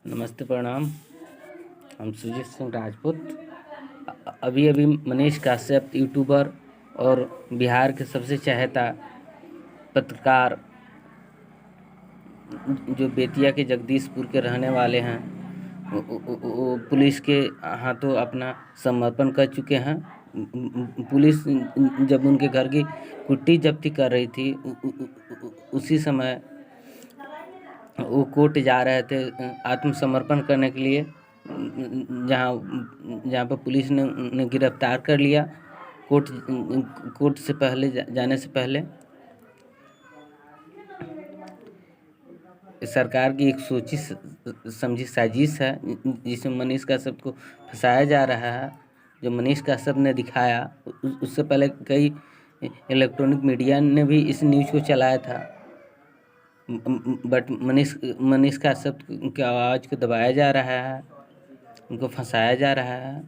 नमस्ते, प्रणाम। हम सुजीत सिंह राजपूत। अभी अभी मनीष काश्यप यूट्यूबर और बिहार के सबसे चहेता पत्रकार जो बेतिया के जगदीशपुर के रहने वाले हैं, वो पुलिस के हाथों अपना समर्पण कर चुके हैं। पुलिस जब उनके घर की कुट्टी जब्ती कर रही थी, उसी समय वो कोर्ट जा रहे थे आत्मसमर्पण करने के लिए, जहाँ पर पुलिस ने उन्हें गिरफ्तार कर लिया। कोर्ट से पहले जाने से पहले सरकार की एक सोची समझी साजिश है, जिसमें मनीष काश्यप को फंसाया जा रहा है। जो मनीष काश्यप ने दिखाया, उससे पहले कई इलेक्ट्रॉनिक मीडिया ने भी इस न्यूज़ को चलाया था, बट मनीष काश्यप की आवाज़ को दबाया जा रहा है, उनको फंसाया जा रहा है।